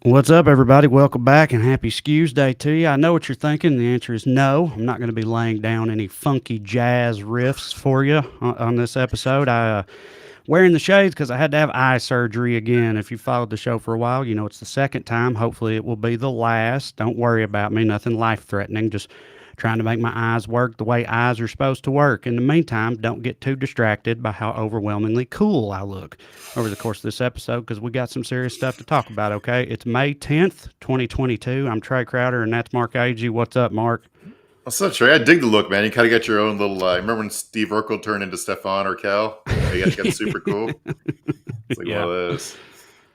What's up, everybody? Welcome back and happy Skews Day to you. I know what you're thinking. The answer is no. I'm not going to be laying down any funky jazz riffs for you on this episode. Wearing the shades because I had to have eye surgery again. If you followed the show for a while, you know it's the second time. Hopefully, it will be the last. Don't worry about me. Nothing life threatening. Just trying to make my eyes work the way eyes are supposed to work. In the meantime, don't get too distracted by how overwhelmingly cool I look over the course of this episode because we got some serious stuff to talk about, okay? It's May 10th, 2022. I'm Trey Crowder, and that's Mark Agee. What's up, Mark? What's up, Trey? I dig the look, man. You kind of got your own little. Remember when Steve Urkel turned into Stefan or Cal? You got super cool. It's like one of those.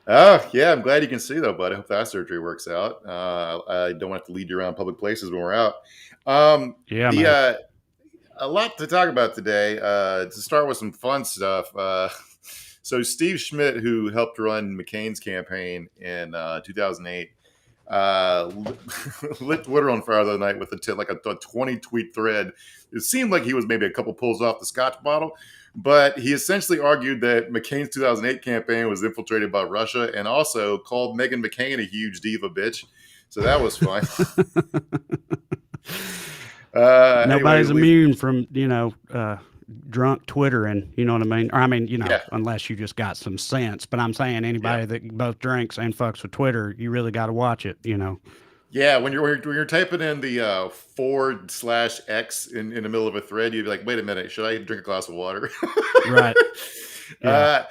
Oh, yeah. I'm glad you can see, though, bud. I hope that surgery works out. I don't have to lead you around public places when we're out. Man. A lot to talk about today. To start with some fun stuff. So Steve Schmidt, who helped run McCain's campaign in 2008, lit Twitter on fire the other night with a 20 tweet thread. It seemed like he was maybe a couple pulls off the scotch bottle, but he essentially argued that McCain's 2008 campaign was infiltrated by Russia and also called Meghan McCain a huge diva bitch. So that was fun. Nobody's immune from, drunk Twittering, you know what I mean? Or unless you just got some sense. But I'm saying anybody that both drinks and fucks with Twitter, you really got to watch it, Yeah, when you're typing in the /X in the middle of a thread, you'd be like, wait a minute, should I drink a glass of water? Right. Yeah.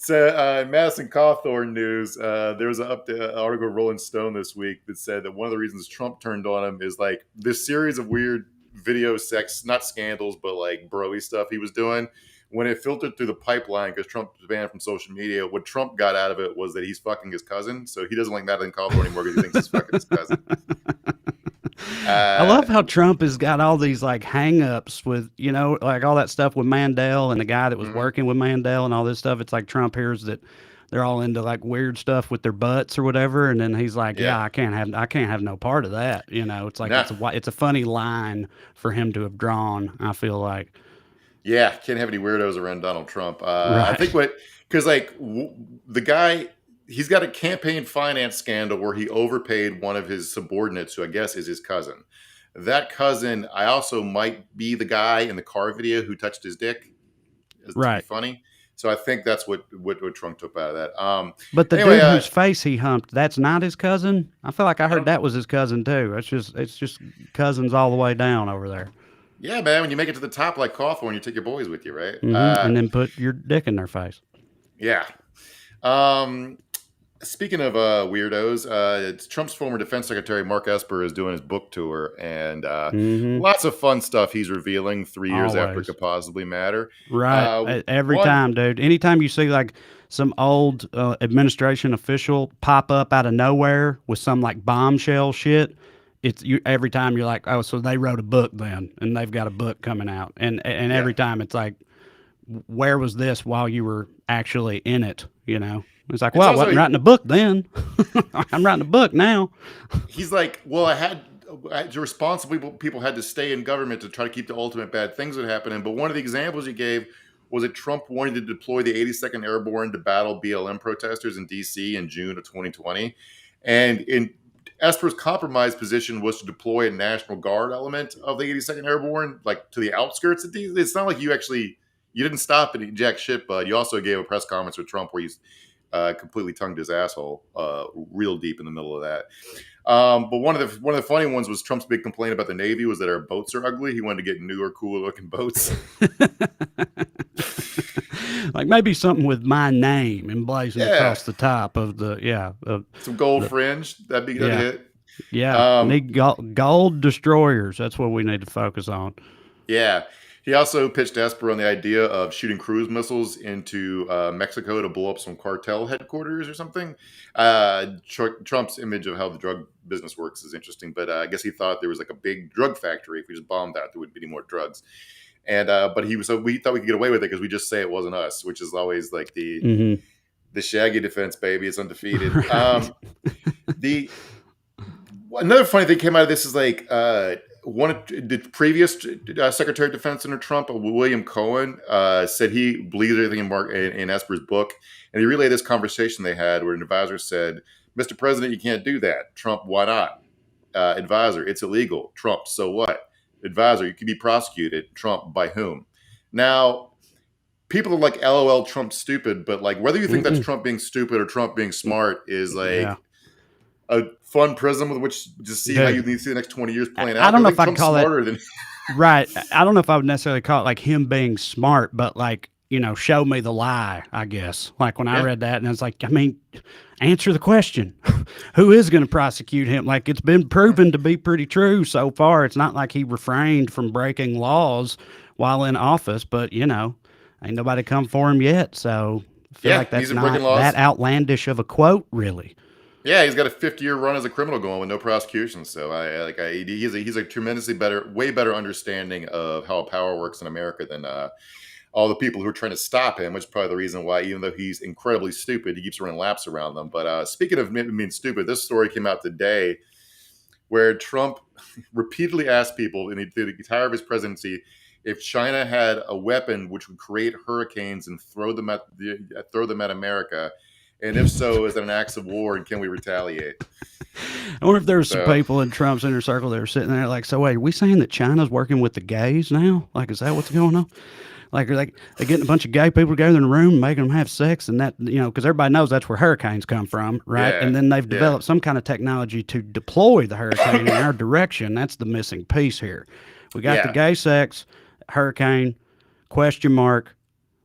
Madison Cawthorn news, there was an article in Rolling Stone this week that said that one of the reasons Trump turned on him is like this series of weird video sex, not scandals, but like bro-y stuff he was doing. When it filtered through the pipeline, because Trump was banned from social media, what Trump got out of it was that he's fucking his cousin. So he doesn't like Madeleine Cawthorn anymore because he thinks he's fucking his cousin. I love how Trump has got all these like hang-ups with, like all that stuff with Mandel and the guy that was working with Mandel and all this stuff. It's like Trump hears that they're all into like weird stuff with their butts or whatever, and then he's like, "Yeah, I can't have no part of that." It's like it's a funny line for him to have drawn. I feel like. Yeah, can't have any weirdos around Donald Trump. Right. I think because the guy, he's got a campaign finance scandal where he overpaid one of his subordinates, who I guess is his cousin. That cousin, I also might be the guy in the car video who touched his dick. Right. Funny. So I think that's what Trump took out of that. But the dude whose face he humped, that's not his cousin? I feel like I heard that was his cousin too. It's just cousins all the way down over there. Yeah, man. When you make it to the top like Cawthorn, you take your boys with you, right? Mm-hmm. And then put your dick in their face. Yeah. Speaking of weirdos, it's Trump's former defense secretary, Mark Esper, is doing his book tour, and lots of fun stuff he's revealing 3 years after it could possibly matter. Right. Every time, dude. Anytime you see like some old administration official pop up out of nowhere with some like bombshell shit, every time you're like, oh, so they wrote a book then, and they've got a book coming out, and every time it's like, where was this while you were actually in it? It's like, well, I wasn't writing a book then. I'm writing a book now. He's like, well, I had responsible people had to stay in government to try to keep the ultimate bad things that happened. But one of the examples he gave was that Trump wanted to deploy the 82nd Airborne to battle BLM protesters in D.C. in June of 2020, and in Esper's compromise position was to deploy a National Guard element of the 82nd Airborne, like to the outskirts of D.C. It's not like you didn't stop at jack shit, bud. You also gave a press conference with Trump where he's completely tongued his asshole real deep in the middle of that. But one of the funny ones was Trump's big complaint about the Navy was that our boats are ugly. He wanted to get newer, cooler looking boats. Like maybe something with my name emblazoned across the top of some gold fringe. That'd be good hit. Yeah, need gold destroyers. That's what we need to focus on. Yeah. He also pitched Esper on the idea of shooting cruise missiles into Mexico to blow up some cartel headquarters or something. Trump's image of how the drug business works is interesting, but I guess he thought there was like a big drug factory. If we just bombed that, there wouldn't be any more drugs. And but we thought we could get away with it because we just say it wasn't us, which is always like the Shaggy defense, baby. It's undefeated. Another funny thing came out of this is like one of the previous Secretary of Defense under Trump, William Cohen, said he believes everything in Esper's book, and he relayed this conversation they had where an advisor said Mr. President, you can't do that. Trump, why not? Advisor, it's illegal. Trump, so what? Advisor, you can be prosecuted. Trump, by whom? Now, people are like, LOL, Trump's stupid, but like whether you think that's Trump being stupid or Trump being smart is like a fun prism with which to see how you see the next 20 years playing out. I don't know think if I'd Trump's call smarter it than right. I don't know if I would necessarily call it like him being smart, but like, show me the lie, I guess. Like when I read that, and it's like, I mean, answer the question. Who is going to prosecute him? Like, it's been proven to be pretty true so far. It's not like he refrained from breaking laws while in office, but, ain't nobody come for him yet. So I feel like that's not that outlandish of a quote, really. Yeah, he's got a 50-year run as a criminal going with no prosecution. So he's a tremendously way better understanding of how power works in America than all the people who are trying to stop him, which is probably the reason why, even though he's incredibly stupid, he keeps running laps around them. But speaking of being stupid, this story came out today where Trump repeatedly asked people in the entire of his presidency if China had a weapon which would create hurricanes and throw them at America. And if so, is it an act of war, and can we retaliate? I wonder if there were some people in Trump's inner circle that were sitting there like, so wait, are we saying that China's working with the gays now? Like, is that what's going on? Like they're getting a bunch of gay people together in a room and making them have sex, and that, because everybody knows that's where hurricanes come from, right? Yeah, and then they've developed some kind of technology to deploy the hurricane in our direction. That's the missing piece here. We got the gay sex, hurricane, question mark,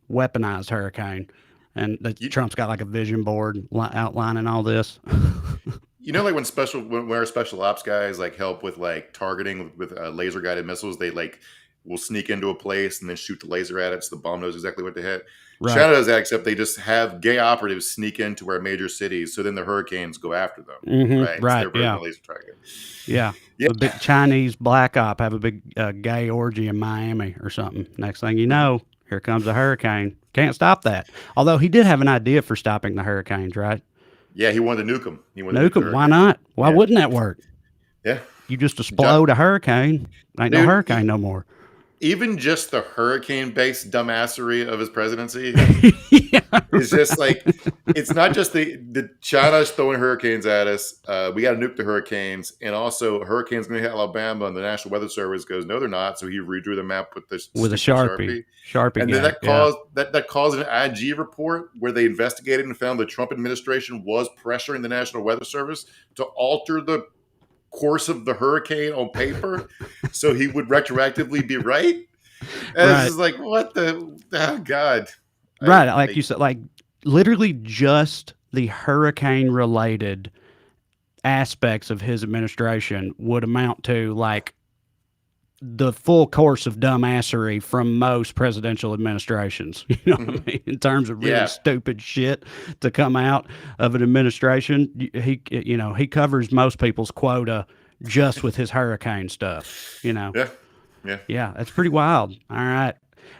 weaponized hurricane. And Trump's got like a vision board outlining all this. Like when our special ops guys like help with like targeting with laser guided missiles, they like will sneak into a place and then shoot the laser at it so the bomb knows exactly what to hit. Right. China does that, except they just have gay operatives sneak into our major cities, so then the hurricanes go after them. Mm-hmm. Right. They're laser target. Yeah. The big Chinese black op have a big gay orgy in Miami or something. Next thing you know, here comes a hurricane. Can't stop that. Although he did have an idea for stopping the hurricanes, right? Yeah, he wanted to nuke them. Nuke them. Why not? Why wouldn't that work? Yeah. You just explode a hurricane. Ain't no hurricane no more. Even just the hurricane-based dumbassery of his presidency is just like, it's not just the China's throwing hurricanes at us. We got to nuke the hurricanes. And also, a hurricane's going to hit Alabama, and the National Weather Service goes, no, they're not. So he redrew the map with a Sharpie. And then that caused an IG report where they investigated and found the Trump administration was pressuring the National Weather Service to alter the course of the hurricane on paper so he would retroactively be right. And This is like, what the God. Right. Like you said, like literally just the hurricane related aspects of his administration would amount to like the full course of dumbassery from most presidential administrations, what I mean? In terms of really stupid shit to come out of an administration. He covers most people's quota just with his hurricane stuff, Yeah, that's pretty wild. All right.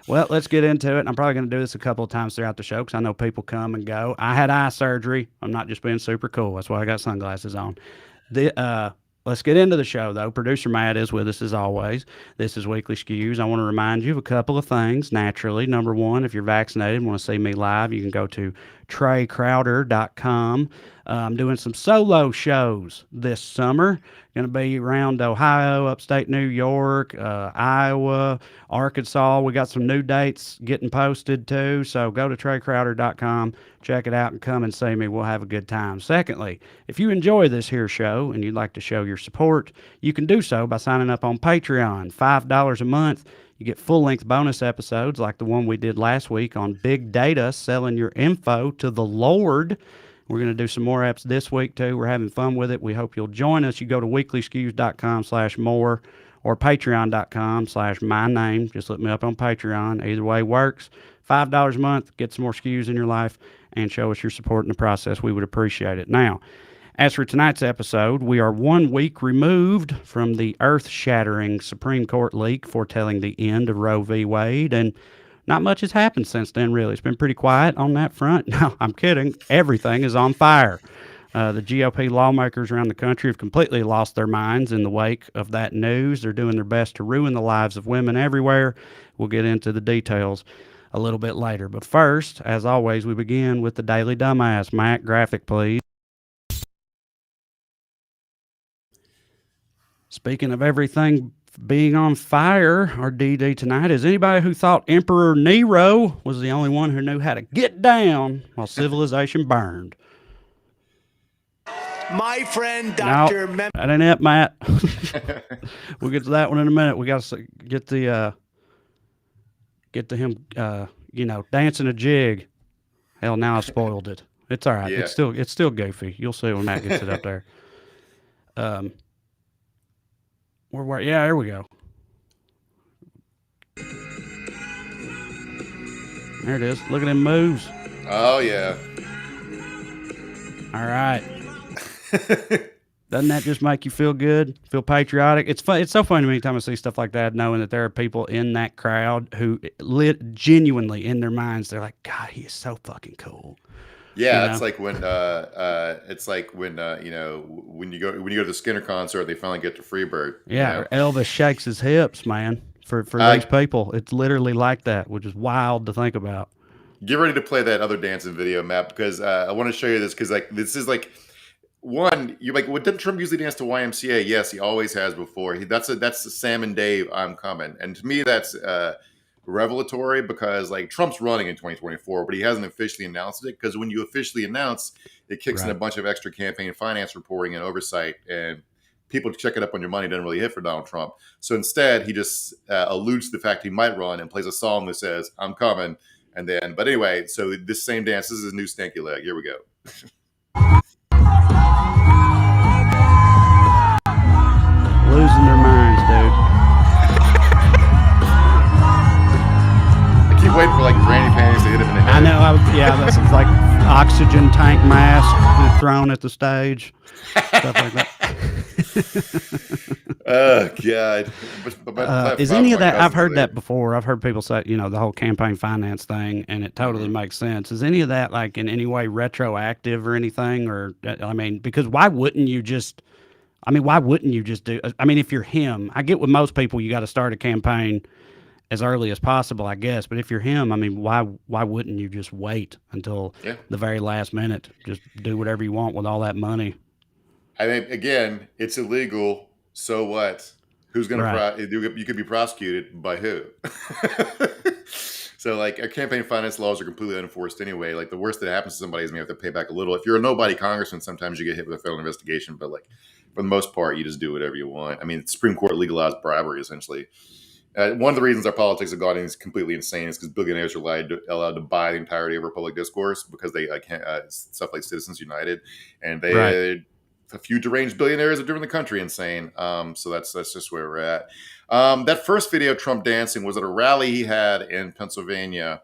Well, let's get into it. I'm probably going to do this a couple of times throughout the show because I know people come and go. I had eye surgery. I'm not just being super cool. That's why I got sunglasses on. Let's get into the show, though. Producer Matt is with us as always. This is Weekly Skews. I want to remind you of a couple of things, naturally. Number one, if you're vaccinated and want to see me live, you can go to TreyCrowder.com. I'm doing some solo shows this summer. Going to be around Ohio, upstate New York, Iowa, Arkansas. We got some new dates getting posted, too. So go to TreyCrowder.com, check it out, and come and see me. We'll have a good time. Secondly, if you enjoy this here show and you'd like to show your support, you can do so by signing up on Patreon. $5 a month. You get full-length bonus episodes like the one we did last week on big data, selling your info to the Lord. We're going to do some more apps this week, too. We're having fun with it. We hope you'll join us. You go to weeklyskews.com/more or patreon.com/myname. Just look me up on Patreon. Either way works. $5 a month. Get some more skews in your life and show us your support in the process. We would appreciate it. Now, as for tonight's episode, we are 1 week removed from the earth-shattering Supreme Court leak foretelling the end of Roe v. Wade, and not much has happened since then, really. It's been pretty quiet on that front. No, I'm kidding. Everything is on fire. The GOP lawmakers around the country have completely lost their minds in the wake of that news. They're doing their best to ruin the lives of women everywhere. We'll get into the details a little bit later. But first, as always, we begin with the Daily Dumbass. Matt, graphic, please. Speaking of everything being on fire, our DD tonight is anybody who thought Emperor Nero was the only one who knew how to get down while civilization burned. My friend, Dr. No, that ain't it, Matt. We'll get to that one in a minute. We got to get to him, dancing a jig. Hell, now I spoiled it. It's all right. Yeah. It's still goofy. You'll see when Matt gets it up there. Yeah, there we go. There it is. Look at them moves. Oh yeah. All right. Doesn't that just make you feel good? Feel patriotic? It's fun. It's so funny to me anytime I see stuff like that, knowing that there are people in that crowd who genuinely in their minds, they're like, God, he is so fucking cool. Yeah, it's like when when you go to the Skinner concert, they finally get to Freebird. Yeah, Elvis shakes his hips, man. For these people, it's literally like that, which is wild to think about. Get ready to play that other dancing video, Matt, because I want to show you this because this is like one. You're like, well, didn't Trump usually dance to YMCA? Yes, he always has before. That's Sam and Dave. I'm coming, and to me that's revelatory because like Trump's running in 2024, but he hasn't officially announced it because when you officially announce, it kicks in a bunch of extra campaign finance reporting and oversight, and people checking up on your money doesn't really hit for Donald Trump. So instead, he just alludes to the fact he might run and plays a song that says "I'm coming," and then. But anyway, so this same dance. This is his new stanky leg. Here we go. Losing their minds, dude. Waiting for like granny panties to hit him in the head. I know. That's like oxygen tank mask thrown at the stage, stuff like that. Oh God! Is any of that? I've heard that before. I've heard people say, the whole campaign finance thing, and it totally makes sense. Is any of that like in any way retroactive or anything? Or I mean, because why wouldn't you just? I mean, why wouldn't you just do? I mean, if you're him, I get with most people, you got to start a campaign as early as possible, I guess. But if you're him, I mean, why wouldn't you just wait until the very last minute? Just do whatever you want with all that money. I mean, again, it's illegal. So what? Who's going to you could be prosecuted by who? So like our campaign finance laws are completely unenforced anyway. Like the worst that happens to somebody is you have to pay back a little. If you're a nobody congressman, sometimes you get hit with a federal investigation, but like for the most part, you just do whatever you want. I mean, the Supreme Court legalized bribery essentially. One of the reasons our politics have gotten is completely insane is because billionaires are allowed to buy the entirety of our public discourse because they can't stuff like Citizens United, and a few deranged billionaires are driven the country insane. So that's just where we're at. That first video of Trump dancing was at a rally he had in Pennsylvania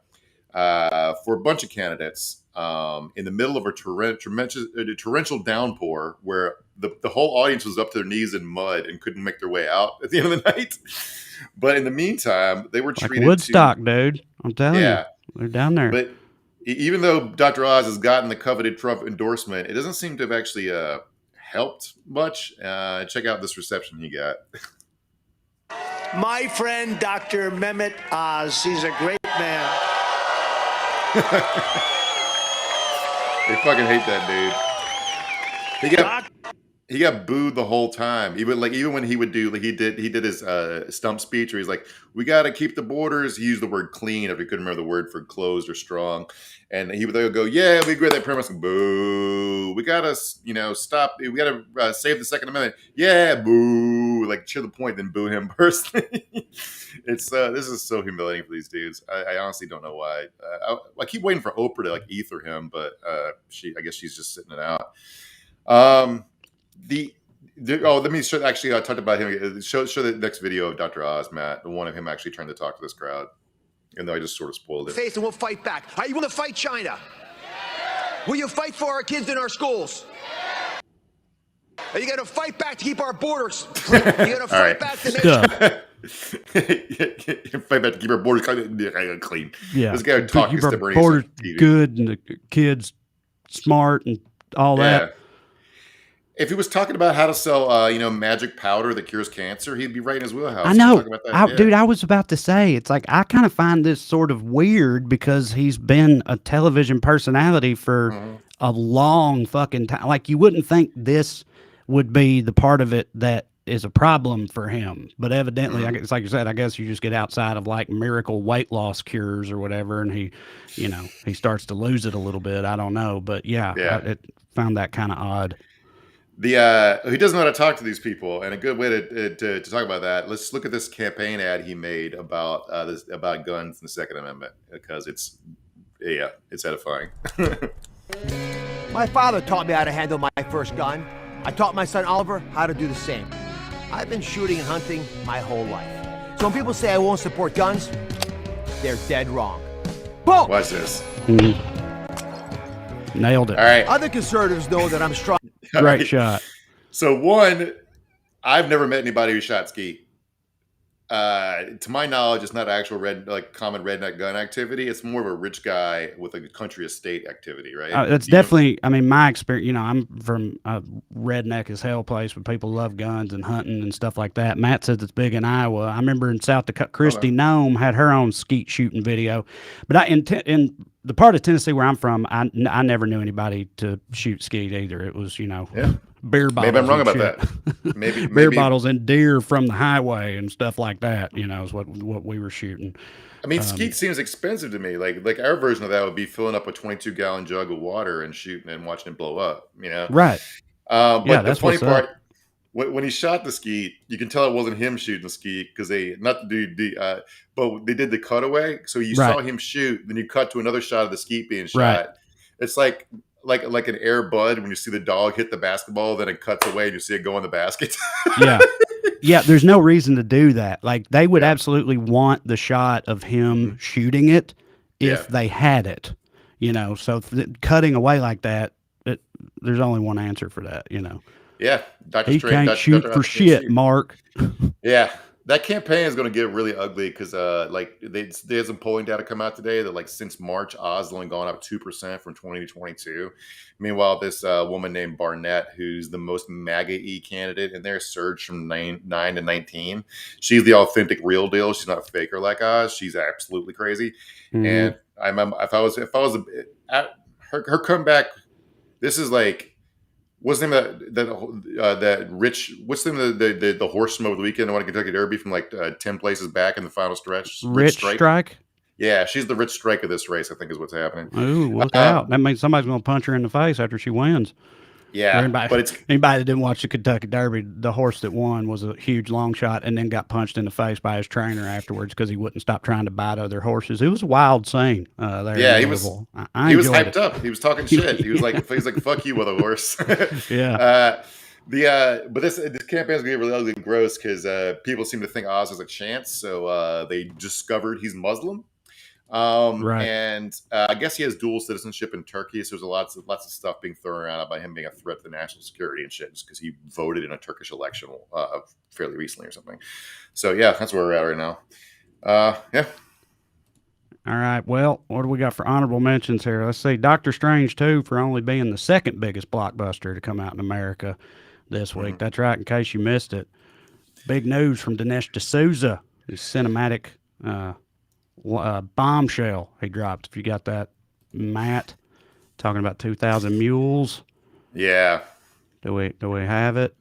for a bunch of candidates in the middle of a torrential downpour where the whole audience was up to their knees in mud and couldn't make their way out at the end of the night. But in the meantime, they were treated like Woodstock, dude. I'm telling you, they're down there. But even though Dr. Oz has gotten the coveted Trump endorsement, it doesn't seem to have actually helped much. Check out this reception he got. My friend, Dr. Mehmet Oz. He's a great man. They fucking hate that dude. He got booed the whole time. Even when he would do he did his stump speech where he's like, we got to keep the borders. He used the word clean if he couldn't remember the word for closed or strong, and they would go, yeah, we agree with that premise. Boo. We gotta stop. We gotta save the Second Amendment. Yeah, boo. Like cheer the point, then boo him personally. It's this is so humiliating for these dudes. I honestly don't know why. I keep waiting for Oprah to like ether him, but I guess she's just sitting it out. Let me show. Actually, I talked about him. Show the next video of Dr. Oz, Matt. The one of him actually trying to talk to this crowd. Even though I just sort of spoiled it. Face and we'll fight back. Are you going to fight China? Will you fight for our kids in our schools? Are you going to fight back to keep our borders clean? Are you going to fight back to fight back to keep our borders clean? Yeah, this guy talking keep our borders good and the kids smart and all that. If he was talking about how to sell, magic powder that cures cancer, he'd be right in his wheelhouse. I know, dude. I was about to say, it's like I kind of find this sort of weird because he's been a television personality for a long fucking time. Like you wouldn't think this would be the part of it that is a problem for him. But evidently, it's like you said, I guess you just get outside of like miracle weight loss cures or whatever, and he starts to lose it a little bit. I don't know, but yeah, Yeah. found that kind of odd. He doesn't know how to talk to these people, and a good way to talk about that. Let's look at this campaign ad he made about about guns and the Second Amendment, because it's edifying. My father taught me how to handle my first gun. I taught my son Oliver how to do the same. I've been shooting and hunting my whole life. So when people say I won't support guns, they're dead wrong. Boom! Watch this. Nailed it. All right. Other conservatives know that I'm strong. Great shot. So one, I've never met anybody who shot skeet. To my knowledge, it's not actual common redneck gun activity. It's more of a rich guy with a country estate activity, right? It's definitely, I mean, my experience, I'm from a redneck as hell place where people love guns and hunting and stuff like that. Matt says it's big in Iowa. I remember in South Dakota, Christy Nome had her own skeet shooting video. But in the part of Tennessee where I'm from, I never knew anybody to shoot skeet either. It was, beer bottles. Maybe I'm wrong about shit. that. Maybe beer bottles and deer from the highway and stuff like that. Is what we were shooting. I mean, skeet seems expensive to me. Like our version of that would be filling up a 22-gallon jug of water and shooting and watching it blow up. Right. But yeah, the funny part, when he shot the skeet, you can tell it wasn't him shooting the skeet because but they did the cutaway. So you saw him shoot, then you cut to another shot of the skeet being shot. Right. It's like an Air Bud when you see the dog hit the basketball, then it cuts away and you see it go in the basket. Yeah, there's no reason to do that. Like, they would absolutely want the shot of him shooting it if they had it, so cutting away like that, there's only one answer for that, Yeah. He can't shoot for shit, Mark. Yeah. That campaign is going to get really ugly because, there's some polling data come out today that, since March, Oz has only gone up 2% from 20 to 22. Meanwhile, this woman named Barnett, who's the most MAGA-y candidate in there, surged from 9 to 19. She's the authentic, real deal. She's not a faker like Oz. She's absolutely crazy. Mm-hmm. And I remember her comeback. This is like. What's the name of that rich? What's the name of the horse from over the weekend? The one in Kentucky Derby from 10 places back in the final stretch. Rich Strike? Yeah, she's the Rich Strike of this race, I think is what's happening. Ooh, look out. That means somebody's going to punch her in the face after she wins. Yeah, anybody that didn't watch the Kentucky Derby, the horse that won was a huge long shot and then got punched in the face by his trainer afterwards because he wouldn't stop trying to bite other horses. It was a wild scene there. Yeah, he was hyped up. He was talking shit. He was like, "Fuck you, other horse." Yeah. But this campaign is gonna get really ugly and gross because people seem to think Oz has a chance. So they discovered he's Muslim. Right. And I guess he has dual citizenship in Turkey, so there's lots of stuff being thrown around about him being a threat to national security and shit, just because he voted in a Turkish election fairly recently or something. So yeah, that's where we're at right now. Yeah. All right. Well, what do we got for honorable mentions here? Let's see. Doctor Strange 2 for only being the second biggest blockbuster to come out in America this week. That's right. In case you missed it, big news from Dinesh D'Souza, his cinematic. Bombshell he dropped. If you got that, Matt, talking about 2,000 Mules. Yeah. Do we have it?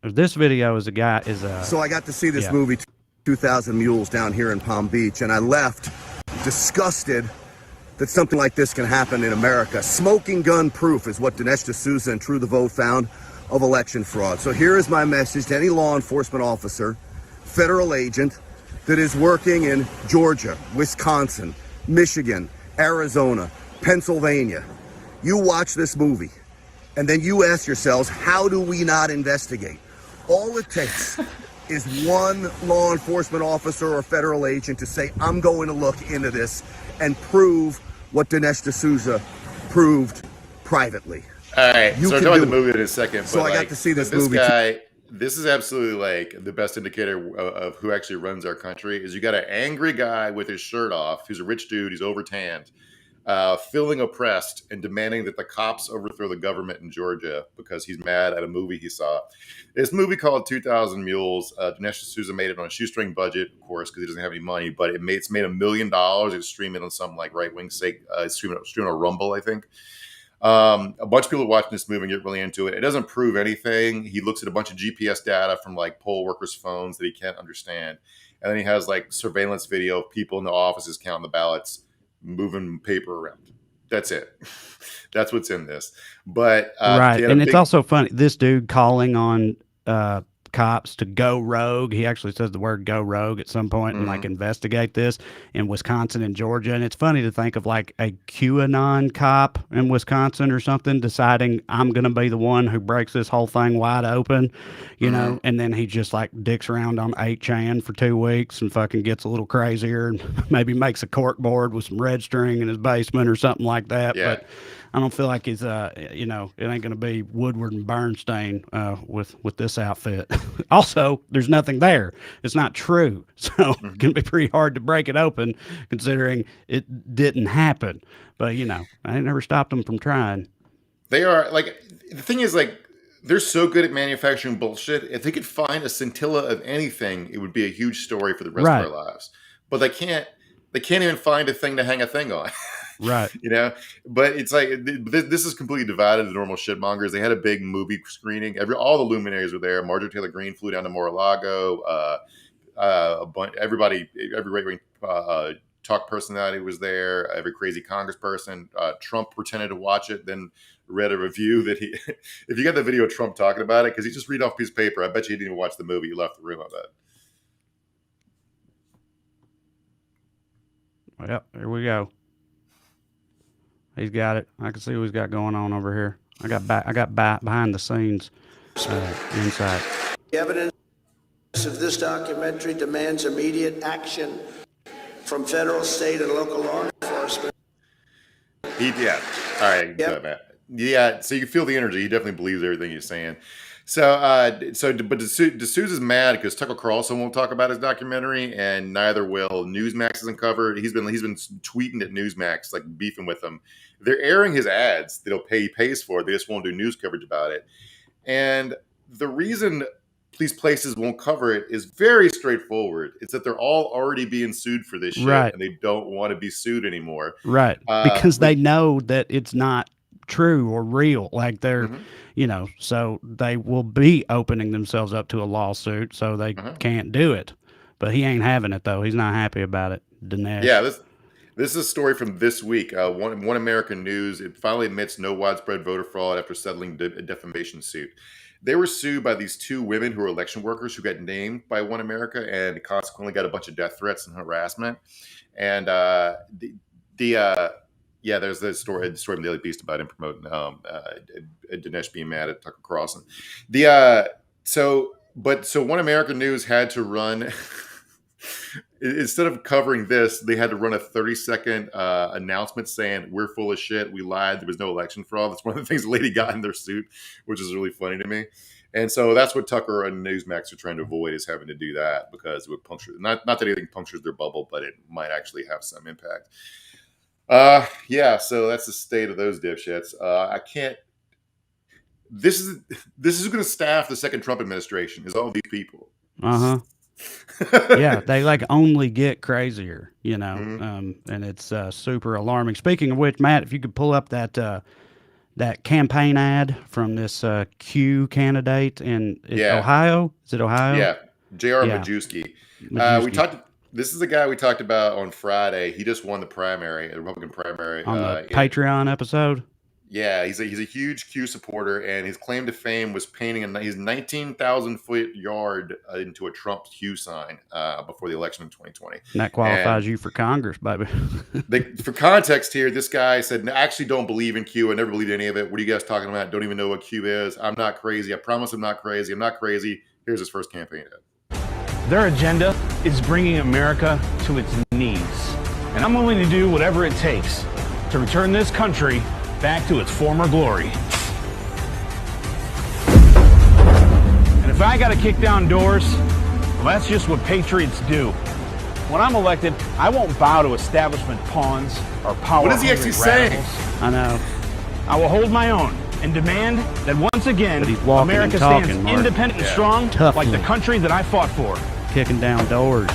This video is So I got to see this movie, 2,000 Mules, down here in Palm Beach, and I left disgusted that something like this can happen in America. Smoking gun proof is what Dinesh D'Souza and True the Vote found of election fraud. So here is my message to any law enforcement officer, federal agent, that is working in Georgia, Wisconsin, Michigan, Arizona, Pennsylvania. You watch this movie, and then you ask yourselves, how do we not investigate? All it takes is one law enforcement officer or federal agent to say, I'm going to look into this and prove what Dinesh D'Souza proved privately. All right, so we're talking about the movie in a second. So I got to see this movie. This is absolutely the best indicator of who actually runs our country. Is you got an angry guy with his shirt off, who's a rich dude, he's overtanned, feeling oppressed and demanding that the cops overthrow the government in Georgia because he's mad at a movie he saw. This movie called 2,000 Mules. Dinesh D'Souza made it on a shoestring budget, of course, because he doesn't have any money. But it's made $1 million. It's streaming on some right wing site. It's streaming on Rumble, I think. A bunch of people are watching this movie and get really into it. It doesn't prove anything. He looks at a bunch of GPS data from like poll workers' phones that he can't understand. And then he has like surveillance video of people in the offices counting the ballots, moving paper around. That's it. That's what's in this. But right. And it's also funny. This dude calling on cops to go rogue. He actually says the word go rogue at some point and like investigate this in Wisconsin and Georgia. And it's funny to think of like a QAnon cop in Wisconsin or something deciding I'm going to be the one who breaks this whole thing wide open, you know, and then he just like dicks around on 8chan for 2 weeks and fucking gets a little crazier and maybe makes a cork board with some red string in his basement or something like that. Yeah. But I don't feel like he's, you know, it ain't going to be Woodward and Bernstein with this outfit. Also, there's nothing there. It's not true. So it's going to be pretty hard to break it open considering it didn't happen. But, you know, I never stopped them from trying. They are, like, the thing is, like, they're so good at manufacturing bullshit. If they could find a scintilla of anything, it would be a huge story for the rest of our lives. But they can't even find a thing to hang a thing on. Right. You know, but it's like this is completely divided the normal shitmongers. They had a big movie screening. All the luminaries were there. Marjorie Taylor Greene flew down to Mar-a-Lago. A bunch, everybody, every right-wing talk personality was there. Every crazy congressperson. Trump pretended to watch it, then read a review that he. If you got the video of Trump talking about it, because he just read off a piece of paper, I bet you he didn't even watch the movie. He left the room on that. Yep, here we go. He's got it. I can see what he's got going on over here. I got behind the scenes insight. The evidence of this documentary demands immediate action from federal, state, and local law enforcement. Yeah. All right. Yep. Yeah. So you can feel the energy. He definitely believes everything he's saying. But D'Souza's mad because Tucker Carlson won't talk about his documentary, and neither will Newsmax. Isn't covered. He's been tweeting at Newsmax, like beefing with them. They're airing his ads that he pays for. They just won't do news coverage about it. And the reason these places won't cover it is very straightforward. It's that they're all already being sued for this shit, and they don't want to be sued anymore. Right. Because they know that it's not true or real. Like they're, you know, so they will be opening themselves up to a lawsuit, so they can't do it. But he ain't having it, though. He's not happy about it. Dinesh. Yeah, this is a story from this week. One American News, it finally admits no widespread voter fraud after settling a defamation suit. They were sued by these two women who are election workers who got named by One America and consequently got a bunch of death threats and harassment. And there's the story from Daily Beast about him promoting Dinesh being mad at Tucker Carlson. So One American News had to run instead of covering this, they had to run a 30-second announcement saying we're full of shit, we lied, there was no election fraud. That's one of the things the lady got in their suit, which is really funny to me. And so that's what Tucker and Newsmax are trying to avoid, is having to do that, because it would puncture, not that anything punctures their bubble, but it might actually have some impact. So that's the state of those dipshits. I can't. This is going to staff the second Trump administration. Is all these people? Yeah, they like only get crazier, you know, and it's super alarming. Speaking of which, Matt, if you could pull up that campaign ad from this Q candidate in Ohio. Is it Ohio? Yeah, J.R. Majewski. This is the guy we talked about on Friday. He just won the primary, the Republican primary. On the Patreon episode? Yeah, he's a huge Q supporter, and his claim to fame was painting his 19,000-foot yard into a Trump Q sign before the election in 2020. And that qualifies you for Congress, baby. For context here, this guy said, I actually don't believe in Q. I never believed any of it. What are you guys talking about? Don't even know what Q is. I'm not crazy. I promise I'm not crazy. I'm not crazy. Here's his first campaign ad. Their agenda is bringing America to its knees. And I'm willing to do whatever it takes to return this country back to its former glory. And if I gotta kick down doors, well, that's just what patriots do. When I'm elected, I won't bow to establishment pawns or power. What is he actually saying? I know. I will hold my own and demand that once again, America stands independent and strong, like the country that I fought for. Kicking down doors.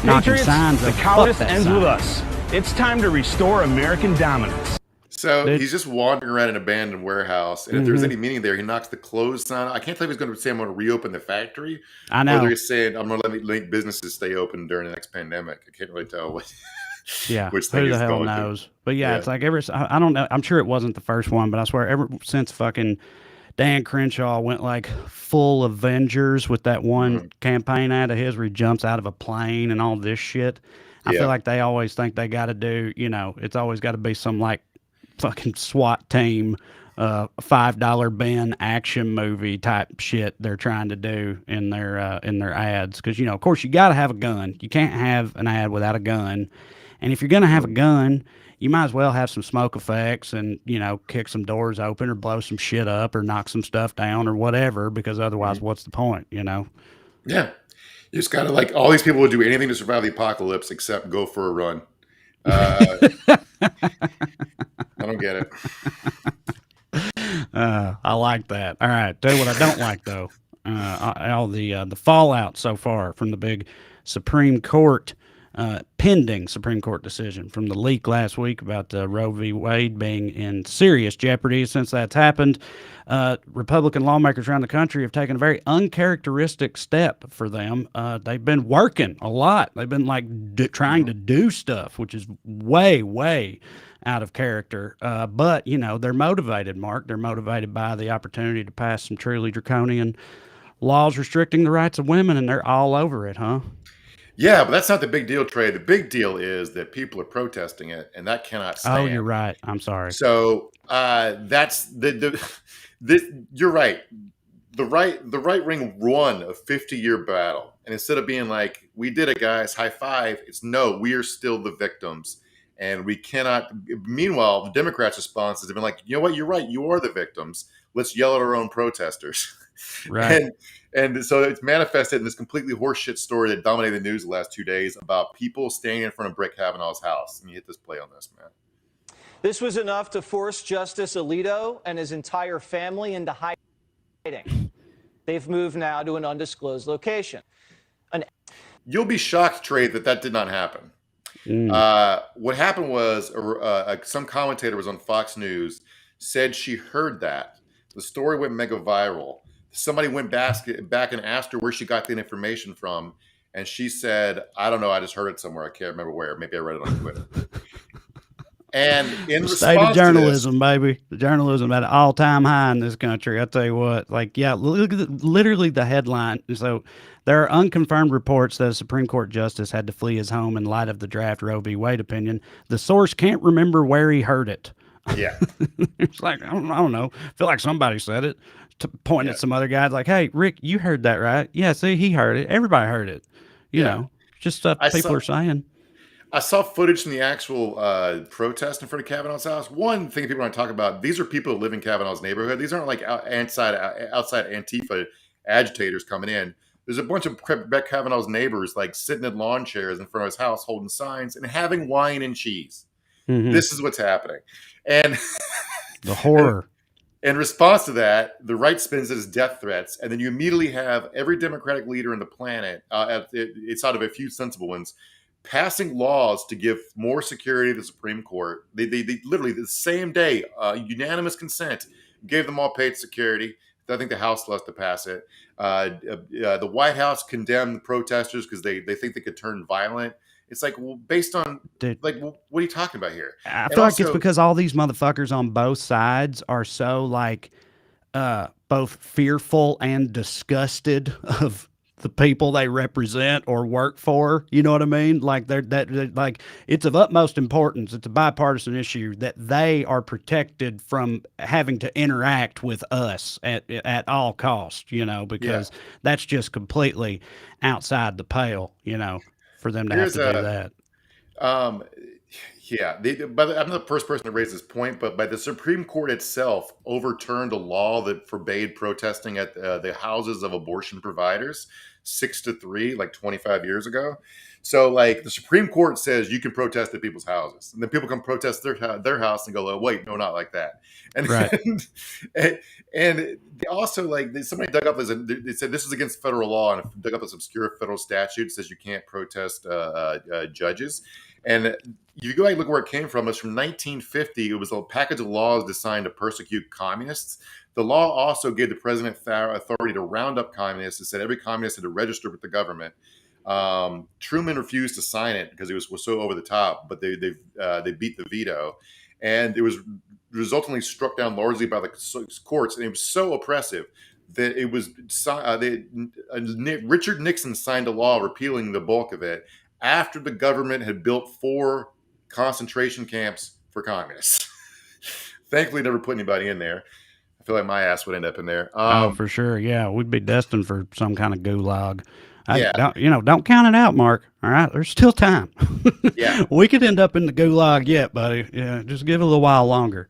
Knocking signs the up. cowardice ends with us. It's time to restore American dominance. So Dude. he's just wandering around an abandoned warehouse, and if there's any meaning there, he knocks the closed sign. I can't tell if he's going to say I'm going to reopen the factory, I or know. they're saying I'm going to let businesses stay open during the next pandemic. I can't really tell what. Yeah, Which thing who the he's hell going to. knows? But yeah, Yeah. it's like I don't know. I'm sure it wasn't the first one, but I swear ever since fucking Dan Crenshaw went like full Avengers with that one campaign ad of his where he jumps out of a plane and all this shit. I Yeah. feel like they always think they got to do, it's always got to be some like fucking SWAT team, $5 bin action movie type shit they're trying to do in their ads. Because of course, you got to have a gun. You can't have an ad without a gun. And if you're gonna have a gun, you might as well have some smoke effects and kick some doors open or blow some shit up or knock some stuff down or whatever. Because otherwise, what's the point? Yeah. You just got to, like, all these people would do anything to survive the apocalypse except go for a run. I don't get it. I like that. All right, tell you what I don't like though. All the fallout so far from the big Supreme Court pending Supreme Court decision from the leak last week about Roe v. Wade being in serious jeopardy. Since that's happened, Republican lawmakers around the country have taken a very uncharacteristic step for them. They've been working a lot. They've been like trying to do stuff, which is way out of character. But, they're motivated, Mark. They're motivated by the opportunity to pass some truly draconian laws restricting the rights of women, and they're all over it, huh? Yeah, but that's not the big deal, Trey. The big deal is that people are protesting it, and that cannot stand. Oh, you're right. I'm sorry. So that's you're right. The right wing won a 50-year battle, and instead of being like, "We did it, guys, high five," it's no, we are still the victims, and we cannot. Meanwhile, the Democrats' response has been like, "You know what? You're right. You are the victims. Let's yell at our own protesters." Right. And so it's manifested in this completely horseshit story that dominated the news the last 2 days about people standing in front of Brett Kavanaugh's house. And you hit this play on this, man. This was enough to force Justice Alito and his entire family into hiding. They've moved now to an undisclosed location. You'll be shocked, Trey, that did not happen. What happened was some commentator was on Fox News, said she heard that. The story went mega viral. Somebody went back and asked her where she got the information from. And she said, I don't know. I just heard it somewhere. I can't remember where. Maybe I read it on Twitter. And in response state of journalism, to this, baby. The journalism at an all-time high in this country. I tell you what, like, yeah, look at literally the headline. So there are unconfirmed reports that a Supreme Court justice had to flee his home in light of the draft Roe v. Wade opinion. The source can't remember where he heard it. Yeah. It's like, I don't know. I feel like somebody said it. Pointing at some other guy like, hey, Rick, you heard that, right? Yeah, see, he heard it. Everybody heard it. You know, just stuff people are saying. I saw footage from the actual protest in front of Kavanaugh's house. One thing people want to talk about, these are people who live in Kavanaugh's neighborhood. These aren't like outside Antifa agitators coming in. There's a bunch of Brett Kavanaugh's neighbors like sitting in lawn chairs in front of his house holding signs and having wine and cheese. Mm-hmm. This is what's happening. And the horror. In response to that, the right spins it as death threats, and then you immediately have every Democratic leader on the planet, it's out of a few sensible ones, passing laws to give more security to the Supreme Court. They literally the same day, unanimous consent, gave them all paid security. I think the House lost to pass it. The White House condemned the protesters because they think they could turn violent. It's like, well, based on, like, what are you talking about here? I feel like it's because all these motherfuckers on both sides are so, like, both fearful and disgusted of the people they represent or work for. You know what I mean? Like, like, it's of utmost importance. It's a bipartisan issue that they are protected from having to interact with us at all costs, because that's just completely outside the pale, for them to have to do that. But I'm not the first person to raise this point, but by the Supreme Court itself overturned a law that forbade protesting at the houses of abortion providers 6-3, like 25 years ago. So, like, the Supreme Court says you can protest at people's houses, and then people come protest their house and go, "Oh, wait, no, not like that." And right. and they also, like, somebody dug up they said this is against federal law, and dug up this obscure federal statute that says you can't protest judges. And you go back and look where it came from. It's from 1950. It was a package of laws designed to persecute communists. The law also gave the president authority to round up communists and said every communist had to register with the government. Truman refused to sign it because it was so over the top, but they beat the veto, and it was resultantly struck down largely by the courts, and it was so oppressive that it was Richard Nixon signed a law repealing the bulk of it after the government had built 4 concentration camps for communists. Thankfully, never put anybody in there. I feel like my ass would end up in there. For sure. Yeah, we'd be destined for some kind of gulag. Yeah. Don't count it out, Mark. All right, there's still time. Yeah. We could end up in the gulag yet, buddy. Yeah, just give it a little while longer.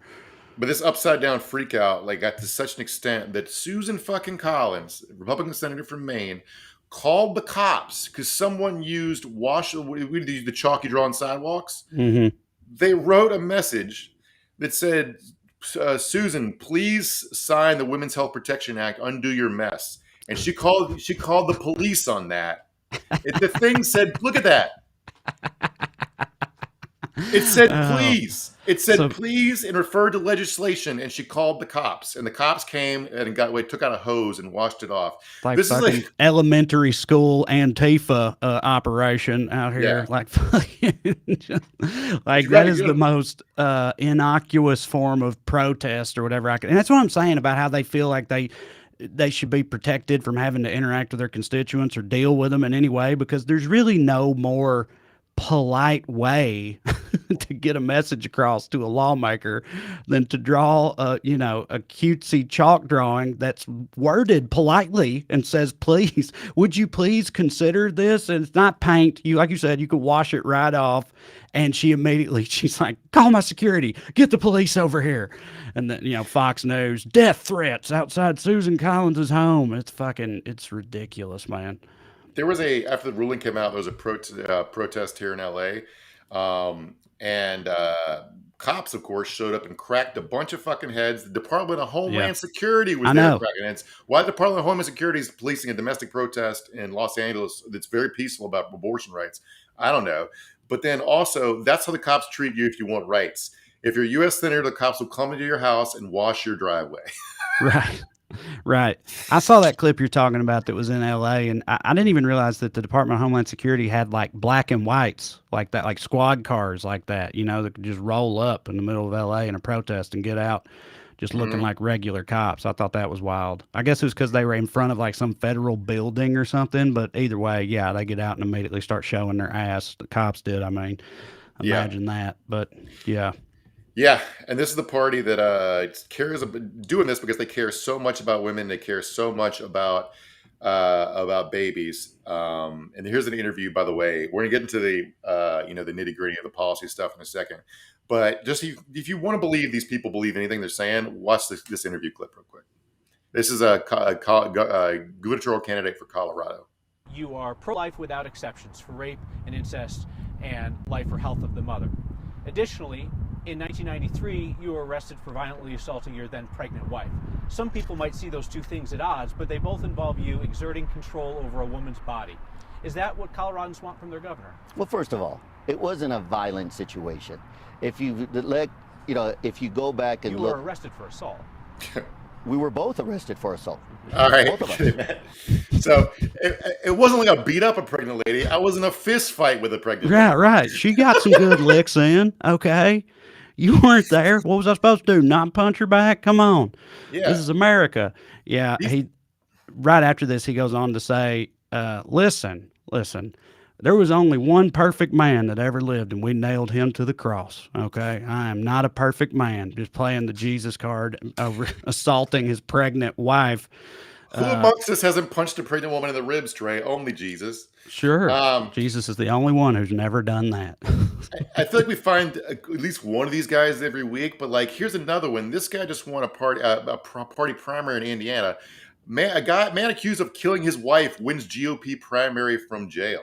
But this upside down freak out got to such an extent that Susan fucking Collins, Republican senator from Maine, called the cops because someone used the chalk you draw on sidewalks. Mm-hmm. They wrote a message that said, Susan, please sign the Women's Health Protection Act, undo your mess. And she called the police on that. The thing said, look at that. It said, please. It said, please, and referred to legislation. And she called the cops. And the cops came and took out a hose and washed it off. Like this is like elementary school Antifa operation out here. Yeah. Like that is the most innocuous form of protest or whatever. And that's what I'm saying about how they feel like they should be protected from having to interact with their constituents or deal with them in any way, because there's really no more polite way to get a message across to a lawmaker than to draw a cutesy chalk drawing that's worded politely and says, please, would you please consider this? And it's not paint. Like you said, you could wash it right off. And she's like, call my security, get the police over here. And then, Fox News, death threats outside Susan Collins' home. It's ridiculous, man. There was after the ruling came out, there was a protest here in LA. And cops, of course, showed up and cracked a bunch of fucking heads. The Department of Homeland Security was there cracking heads. Why the Department of Homeland Security is policing a domestic protest in Los Angeles that's very peaceful about abortion rights, I don't know. But then also, that's how the cops treat you if you want rights. If you're a U.S. senator, the cops will come into your house and wash your driveway. Right. I saw that clip you're talking about that was in L.A., and I didn't even realize that the Department of Homeland Security had like black and whites like that, like squad cars like that, that could just roll up in the middle of L.A. in a protest and get out just looking like regular cops. I thought that was wild. I guess it was because they were in front of like some federal building or something, but either way, yeah, they get out and immediately start showing their ass. The cops did, imagine that, but yeah. Yeah, and this is the party that cares about doing this because they care so much about women. They care so much about babies. And here's an interview, by the way. We're gonna get into the the nitty gritty of the policy stuff in a second. But just if you want to believe these people believe anything they're saying, watch this interview clip real quick. This is a gubernatorial candidate for Colorado. You are pro-life without exceptions for rape and incest and life or health of the mother. Additionally, in 1993, you were arrested for violently assaulting your then pregnant wife. Some people might see those two things at odds, but they both involve you exerting control over a woman's body. Is that what Coloradans want from their governor? Well, first of all, it wasn't a violent situation. If you go back and you were arrested for assault. We were both arrested for assault. All right. Both of us. So it wasn't like I beat up a pregnant lady. I was in a fist fight with a pregnant lady. Right. She got some good licks in. Okay. You weren't there. What was I supposed to do? Not punch her back? Come on. Yeah. This is America. Yeah. Right after this, he goes on to say, listen, there was only one perfect man that ever lived, and we nailed him to the cross. Okay. I am not a perfect man, just playing the Jesus card over assaulting his pregnant wife. Who amongst us hasn't punched a pregnant woman in the ribs, Trey? Only Jesus. Sure. Jesus is the only one who's never done that. I feel like we find at least one of these guys every week, but here's another one. This guy just won a party primary in Indiana. Man accused of killing his wife wins GOP primary from jail.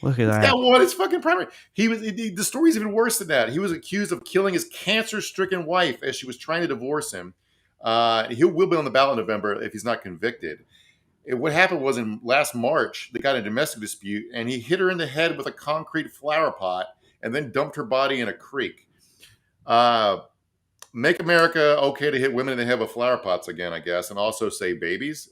Look at that. That won his fucking primary. The story's even worse than that. He was accused of killing his cancer-stricken wife as she was trying to divorce him. He will be on the ballot in November if he's not convicted. What happened was in last March, they got in a domestic dispute, and he hit her in the head with a concrete flower pot and then dumped her body in a creek. Make America okay to hit women in the head with flower pots again, I guess, and also save babies.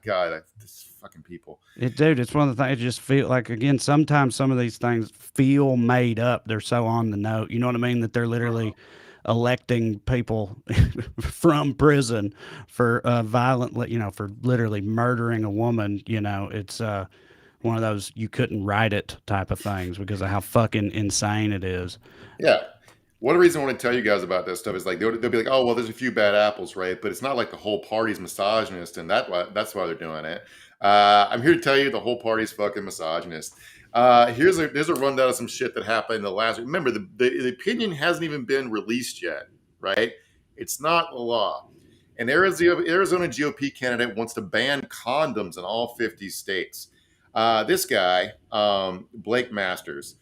God, this fucking people. Dude, it's one of the things. I just feel like, again, sometimes some of these things feel made up. They're so on the note. You know what I mean? That they're literally electing people from prison for violently, for literally murdering a woman. It's one of those you couldn't write it type of things because of how fucking insane it is. Yeah. One reason I want to tell you guys about this stuff is like they'll be like, oh well, there's a few bad apples, right? But it's not like the whole party's misogynist, and that's why they're doing it. I'm here to tell you the whole party's fucking misogynist. Here's a rundown of some shit that happened in the last. Remember, the opinion hasn't even been released yet, right? It's not a law. An Arizona GOP candidate wants to ban condoms in all 50 states. This guy, Blake Masters,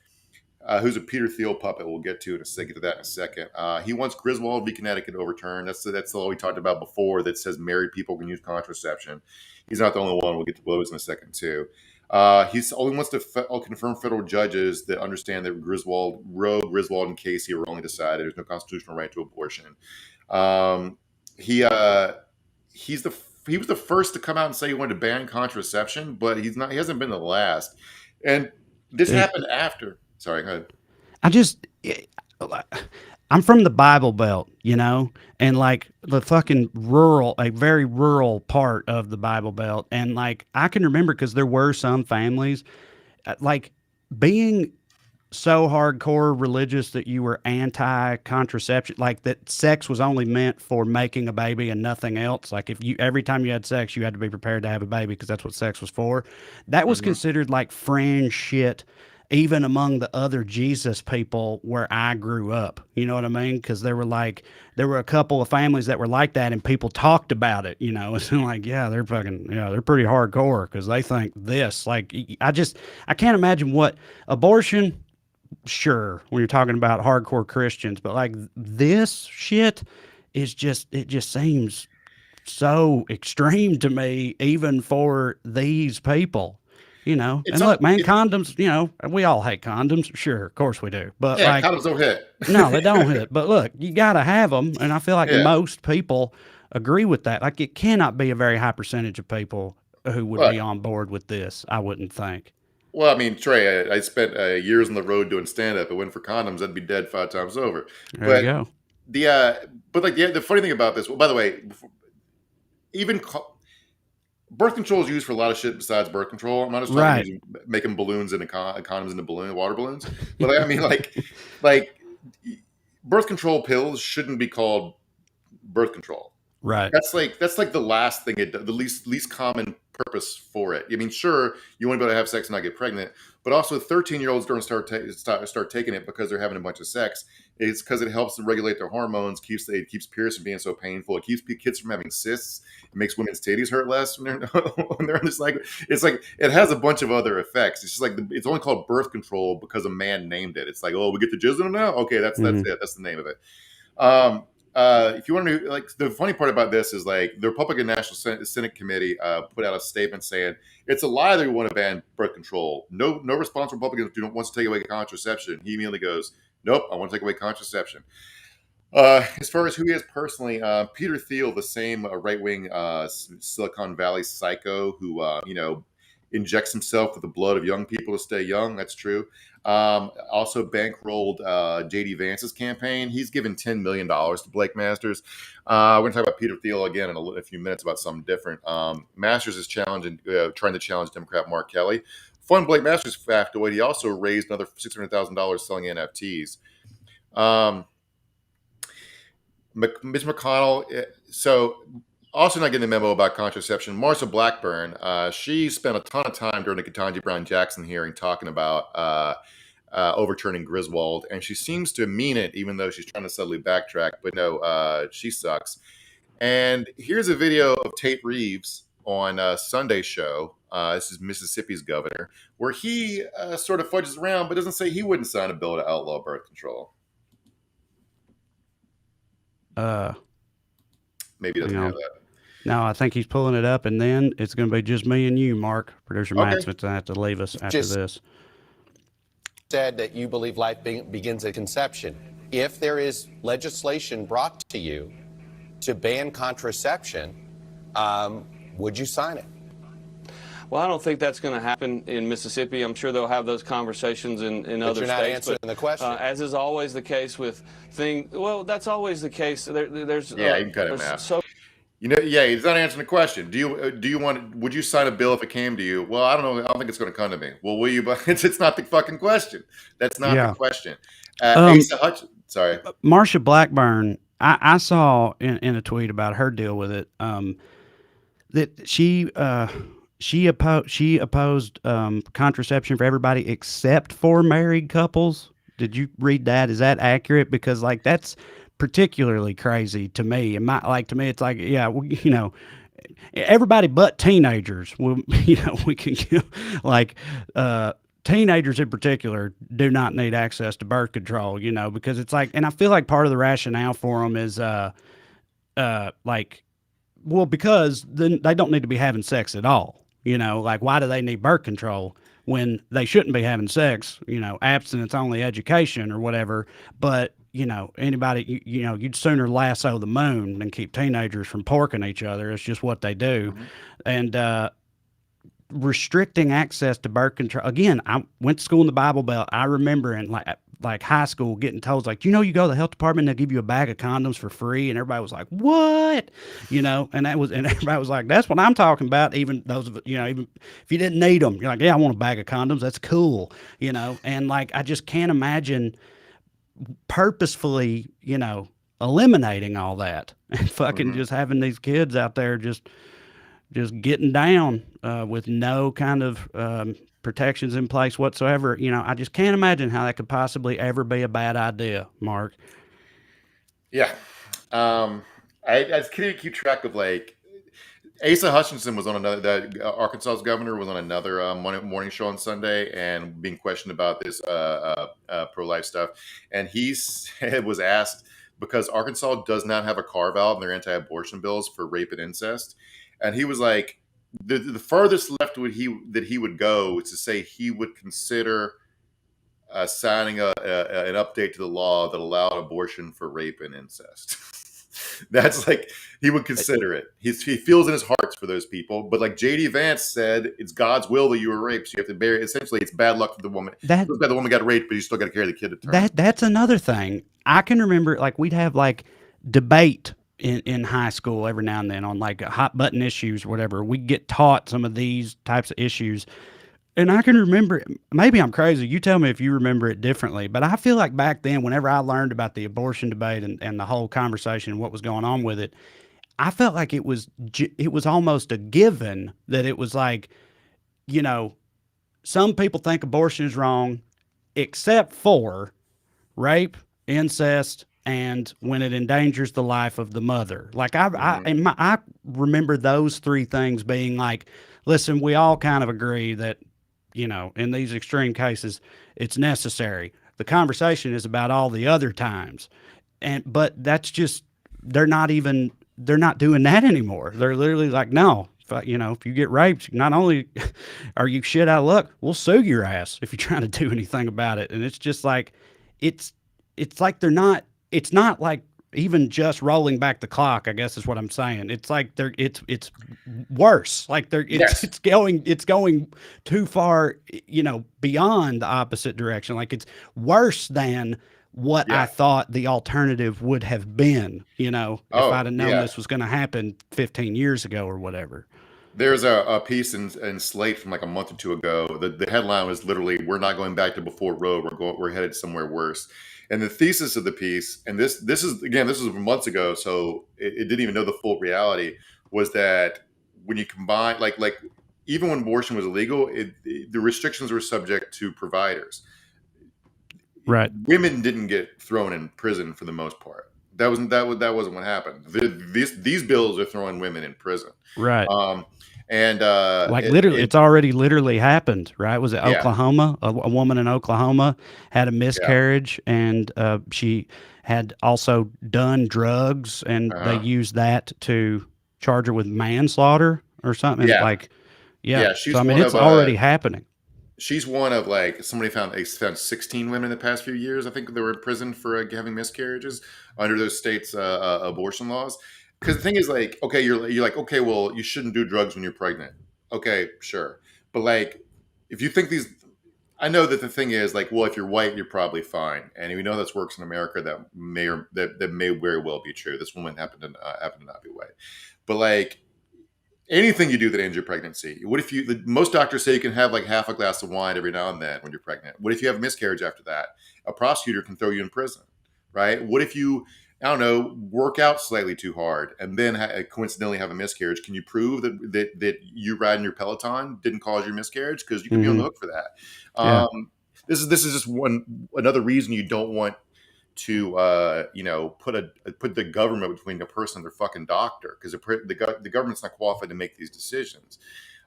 who's a Peter Thiel puppet, we'll get to that in a second. He wants Griswold v. Connecticut overturned. That's the law we talked about before that says married people can use contraception. He's not the only one. We'll get to those in a second too. He only wants to confirm federal judges that understand that Roe, Griswold, and Casey were only decided there's no constitutional right to abortion. He was the first to come out and say he wanted to ban contraception, but he hasn't been the last. And this happened after. Sorry, go ahead. I'm from the Bible Belt, and like the fucking a very rural part of the Bible Belt. And like, I can remember because there were some families like being so hardcore religious that you were anti-contraception, like that sex was only meant for making a baby and nothing else. Like every time you had sex, you had to be prepared to have a baby because that's what sex was for. That was considered like fringe shit, even among the other Jesus people where I grew up. You know what I mean? Because there were a couple of families that were like that, and people talked about it. It's like, yeah, they're pretty hardcore because they think this. Like, I can't imagine what abortion. Sure, when you're talking about hardcore Christians, but like this shit it just seems so extreme to me, even for these people. And look, man, condoms, we all hate condoms. Sure, of course we do. But yeah, condoms don't hit. No, they don't hit. But look, you got to have them. And I feel like most people agree with that. Like, it cannot be a very high percentage of people who would be on board with this, I wouldn't think. Well, I mean, Trey, I spent years on the road doing stand-up. If it went for condoms, I'd be dead 5 times over. There you go. The funny thing about this, well, by the way, birth control is used for a lot of shit besides birth control. I'm not just talking about making balloons and condoms into water balloons. But I mean, like birth control pills shouldn't be called birth control. Right. That's like the last thing the least common purpose for it. I mean, sure, you want to be able to have sex and not get pregnant, but also 13-year-olds don't start taking it because they're having a bunch of sex. It's because it helps them regulate their hormones, keeps periods from being so painful. It keeps kids from having cysts. It makes women's titties hurt less when they're in this cycle. It's like it has a bunch of other effects. It's just like it's only called birth control because a man named it. It's like, oh, we get the jizz in them now. Okay, that's it. That's the name of it. If you want to, like, the funny part about this is like the Republican National Senate Committee put out a statement saying it's a lie that we want to ban birth control. No responsible Republicans wants to take away contraception. He immediately goes, nope, I want to take away contraception. As far as who he is personally, Peter Thiel, the same right-wing Silicon Valley psycho who injects himself with the blood of young people to stay young. That's true. Also bankrolled J.D. Vance's campaign. He's given $10 million to Blake Masters. We're going to talk about Peter Thiel again in a few minutes about something different. Masters is trying to challenge Democrat Mark Kelly. Fun Blake Masters factoid, he also raised another $600,000 selling NFTs. Mitch McConnell, so also not getting the memo about contraception. Marsha Blackburn, she spent a ton of time during the Ketanji Brown Jackson hearing talking about overturning Griswold, and she seems to mean it, even though she's trying to subtly backtrack. But no, she sucks. And here's a video of Tate Reeves on Sunday's show. This is Mississippi's governor, where he sort of fudges around, but doesn't say he wouldn't sign a bill to outlaw birth control. Maybe he doesn't have that. No, I think he's pulling it up, and then it's going to be just me and you, Mark. Producer Matt's going to have to leave us after this. said that you believe life begins at conception. If there is legislation brought to you to ban contraception, would you sign it? Well, I don't think that's going to happen in Mississippi. I'm sure they'll have those conversations in other you're not states. answering the question. As is always the case with things, well, that's always the case. There's you can cut him out. He's not answering the question. Would you sign a bill if it came to you? Well, I don't know. I don't think it's going to come to me. Well, will you? But it's not the fucking question. That's not the question. Asa Hutchinson, sorry. Marsha Blackburn, I saw in a tweet about her deal with it, that she opposed contraception for everybody except for married couples. Did you read that? Is that accurate? Because that's particularly crazy to me. And to me, it's like, yeah, everybody but teenagers. We can teenagers in particular do not need access to birth control. Because it's like, and I feel like part of the rationale for them is because then they don't need to be having sex at all. Why do they need birth control when they shouldn't be having sex? Abstinence only education or whatever. But anybody, you'd sooner lasso the moon than keep teenagers from porking each other. It's just what they do. Mm-hmm. And restricting access to birth control. Again, I went to school in the Bible Belt. I remember in like high school getting told, you go to the health department, they'll give you a bag of condoms for free. And everybody was like, what? And everybody was like, that's what I'm talking about. Even those, even if you didn't need them, you're like, yeah, I want a bag of condoms. That's cool. And I just can't imagine purposefully, eliminating all that and fucking just having these kids out there just getting down with no kind of protections in place whatsoever. I just can't imagine how that could possibly ever be a bad idea, Mark. Yeah. I just can't keep track of Asa Hutchinson was on Arkansas's governor was on another morning show on Sunday and being questioned about this pro-life stuff. And he was asked, because Arkansas does not have a carve out in their anti-abortion bills for rape and incest. And he was like, the furthest left that he would go is to say he would consider signing an update to the law that allowed abortion for rape and incest. That's he would consider it. He feels in his hearts for those people. But J.D. Vance said, it's God's will that you were raped. So you have to bear. Essentially, it's bad luck for the woman. The woman got raped, but you still got to carry the kid to term. That's another thing. I can remember we'd have debate in high school every now and then on hot button issues or whatever. We get taught some of these types of issues. And I can remember, maybe I'm crazy, you tell me if you remember it differently, but I feel like back then, whenever I learned about the abortion debate and the whole conversation and what was going on with it, I felt like it was almost a given that it was some people think abortion is wrong, except for rape, incest, and when it endangers the life of the mother. I remember those three things being listen, we all kind of agree that, in these extreme cases, it's necessary. The conversation is about all the other times. But that's just, they're not doing that anymore. They're literally no, if you get raped, not only are you shit out of luck, we'll sue your ass if you're trying to do anything about it. And it's just it's not even just rolling back the clock, I guess is what I'm saying. It's it's worse. It's going too far, beyond the opposite direction. It's worse than what I thought the alternative would have been, if I'd have known this was going to happen 15 years ago or whatever. There's a piece in Slate from a month or two ago. The headline was literally, "We're not going back to before Roe. We're headed somewhere worse." And the thesis of the piece, and this is months ago, so it didn't even know the full reality, was that when you combine, even when abortion was illegal, the restrictions were subject to providers. Right. Women didn't get thrown in prison for the most part. That wasn't what happened. These bills are throwing women in prison. Right. Literally, it's already literally happened, right? Was it Oklahoma? A woman in Oklahoma had a miscarriage, and she had also done drugs, and they used that to charge her with manslaughter or something. Yeah. So, she's it's already happening. she's one of like somebody found 16 women in the past few years. I think they were in prison for having miscarriages under those states' abortion laws. Because the thing is, like, okay, you're like, okay, well, you shouldn't do drugs when you're pregnant. Okay, sure, but like, if you think these, I know that the thing is, like, well, if you're white, you're probably fine, and we know this works in America. That may very well be true. This woman happened to not be white, but like, anything you do that ends your pregnancy. What if most doctors say you can have like half a glass of wine every now and then when you're pregnant. What if you have a miscarriage after that? A prosecutor can throw you in prison, right? What if you, I don't know, work out slightly too hard and then coincidentally have a miscarriage? Can you prove that you riding your Peloton didn't cause your miscarriage? Because you can be on the hook for that. Yeah. This is just another reason you don't want to put the government between the person and their fucking doctor, because the government's not qualified to make these decisions.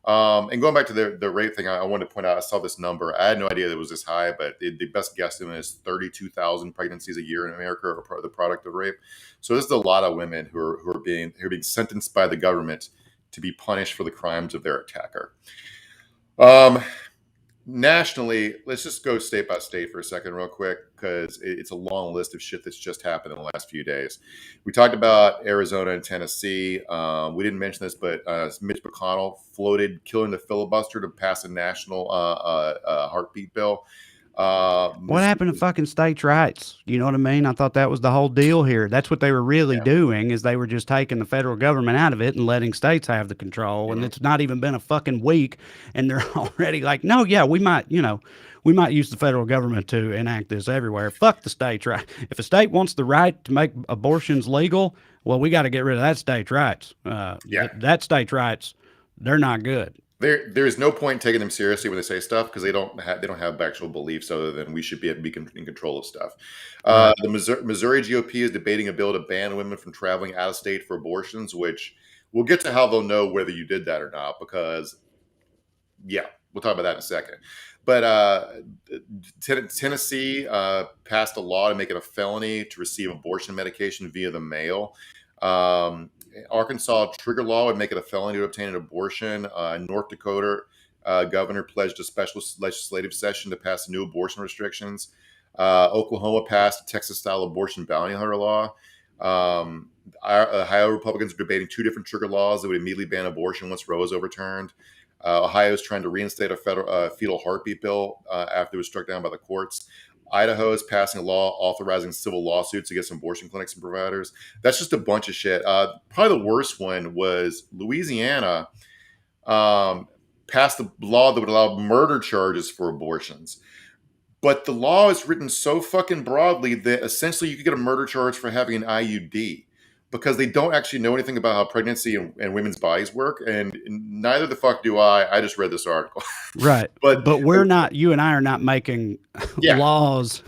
And going back to the rape thing, I wanted to point out, I saw this number. I had no idea that it was this high, but the best guesstimate is 32,000 pregnancies a year in America are the product of rape. So this is a lot of women who are being sentenced by the government to be punished for the crimes of their attacker. Nationally, let's just go state by state for a second real quick, because it's a long list of shit that's just happened in the last few days. We talked about Arizona and Tennessee. We didn't mention this, but Mitch McConnell floated killing the filibuster to pass a national heartbeat bill. What happened to fucking states' rights? You know what I mean? I thought that was the whole deal here. That's what they were really doing, is they were just taking the federal government out of it and letting states have the control. And it's not even been a fucking week, and they're already like, no, yeah, we might use the federal government to enact this everywhere. Fuck the states' right. If a state wants the right to make abortions legal, well, we got to get rid of that state's rights. That state's rights, they're not good. There is no point in taking them seriously when they say stuff, because they don't have actual beliefs other than we should be in control of stuff. The Missouri GOP is debating a bill to ban women from traveling out of state for abortions, which we'll get to how they'll know whether you did that or not, because we'll talk about that in a second. But Tennessee passed a law to make it a felony to receive abortion medication via the mail. Arkansas trigger law would make it a felony to obtain an abortion. North Dakota governor pledged a special legislative session to pass new abortion restrictions. Oklahoma passed a Texas-style abortion bounty hunter law. Ohio Republicans are debating two different trigger laws that would immediately ban abortion once Roe is overturned. Ohio is trying to reinstate a federal fetal heartbeat bill after it was struck down by the courts. Idaho is passing a law authorizing civil lawsuits against abortion clinics and providers. That's just a bunch of shit. Probably the worst one was Louisiana passed a law that would allow murder charges for abortions. But the law is written so fucking broadly that essentially you could get a murder charge for having an IUD, because they don't actually know anything about how pregnancy and women's bodies work. And neither the fuck do I. I just read this article. Right. But we're not, you and I are not making laws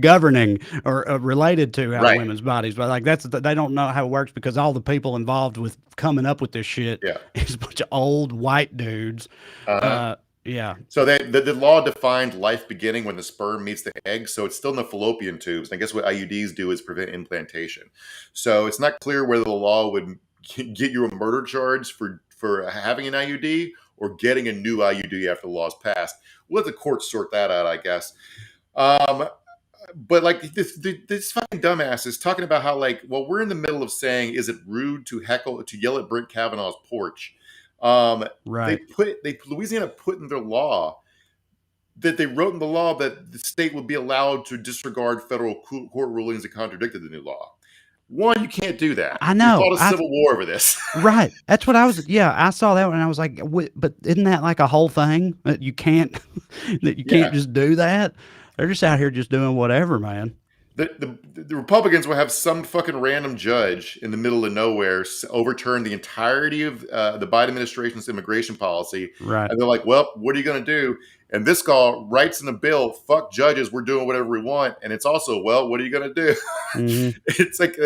governing or related to how women's bodies, but like they don't know how it works, because all the people involved with coming up with this shit is a bunch of old white dudes. So the law defined life beginning when the sperm meets the egg, so it's still in the fallopian tubes. And I guess what IUDs do is prevent implantation. So it's not clear whether the law would get you a murder charge for having an IUD or getting a new IUD after the law is passed. We'll let the courts sort that out, I guess. But like this fucking dumbass is talking about how, like, well, we're in the middle of saying, is it rude to yell at Brett Kavanaugh's porch? Louisiana put in their law that they wrote in the law that the state would be allowed to disregard federal court rulings that contradicted the new law. One, you can't do that. I know. We fought a civil war over this. Right. That's what I was. Yeah, I saw that one and I was like, but isn't that like a whole thing that you can't can't just do that? They're just out here just doing whatever, man. The Republicans will have some fucking random judge in the middle of nowhere overturn the entirety of the Biden administration's immigration policy. Right. And they're like, well, what are you going to do? And this guy writes in the bill, fuck judges, we're doing whatever we want. And it's also, well, what are you going to do? Mm-hmm. It's like,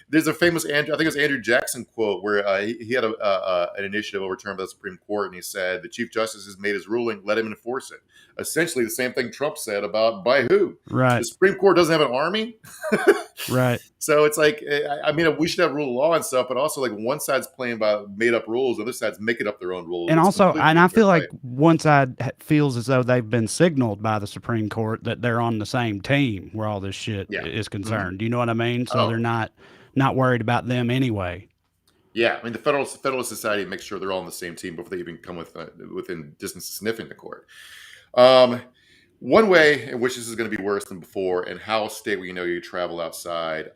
there's a famous, I think it was Andrew Jackson quote where he had an initiative overturned by the Supreme Court. And he said, the Chief Justice has made his ruling, let him enforce it. Essentially the same thing Trump said about by who. Right. The Supreme Court doesn't have an army. Right. So it's like, I mean, we should have rule of law and stuff, but also like one side's playing by made up rules, the other side's making up their own rules. And also, and I feel like one side feels as though so they've been signaled by the Supreme Court that they're on the same team where all this shit Yeah. is concerned. Do you know what I mean? So Oh. they're not worried about them anyway. Yeah, I mean the Federalist Society makes sure they're all on the same team before they even come within distance of sniffing the court. One way in which this is going to be worse than before, and how state where you travel outside,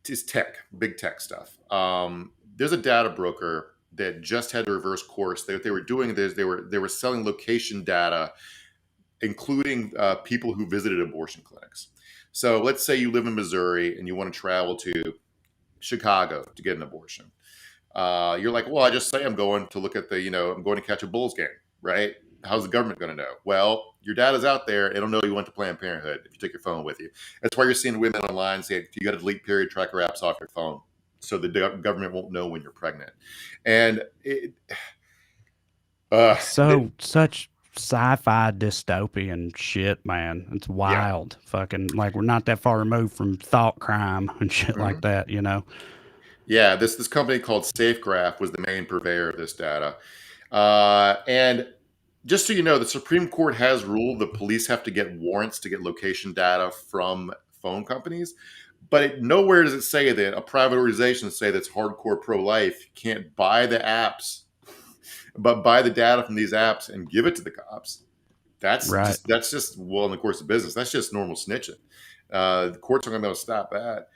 is tech, big tech stuff. There's a data broker that just had to reverse course. They were doing this. They were selling location data, including people who visited abortion clinics. So let's say you live in Missouri and you want to travel to Chicago to get an abortion. You're like, well, I just say I'm going to look at I'm going to catch a Bulls game, right? How's the government going to know? Well, your data's out there. It'll know you went to Planned Parenthood if you take your phone with you. That's why you're seeing women online say you got to delete period tracker apps off your phone so the government won't know when you're pregnant. And such sci-fi dystopian shit, man. It's wild. Yeah. Fucking like we're not that far removed from thought crime and shit like that, Yeah, this company called SafeGraf was the main purveyor of this data. And just so you know, the Supreme Court has ruled the police have to get warrants to get location data from phone companies. But nowhere does it say that a private organization say that's hardcore pro-life can't buy the apps, but buy the data from these apps and give it to the cops. That's right. That's just in the course of business. That's just normal snitching. The courts aren't going to be able to stop that.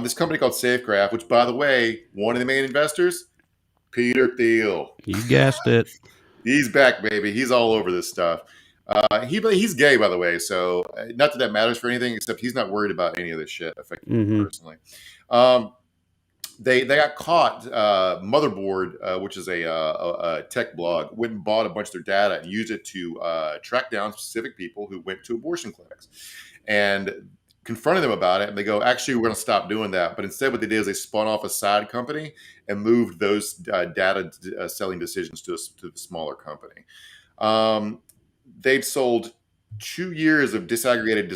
This company called SafeGraf, which, by the way, one of the main investors, Peter Thiel. You guessed it. He's back, baby. He's all over this stuff. He's gay, by the way, so not that matters for anything, except he's not worried about any of this shit affecting him personally. They got caught. Motherboard, which is a tech blog, went and bought a bunch of their data and used it to track down specific people who went to abortion clinics, and confronted them about it. And they go, actually, we're going to stop doing that. But instead, what they did is they spun off a side company and moved those data selling decisions to the smaller company. They've sold 2 years of disaggregated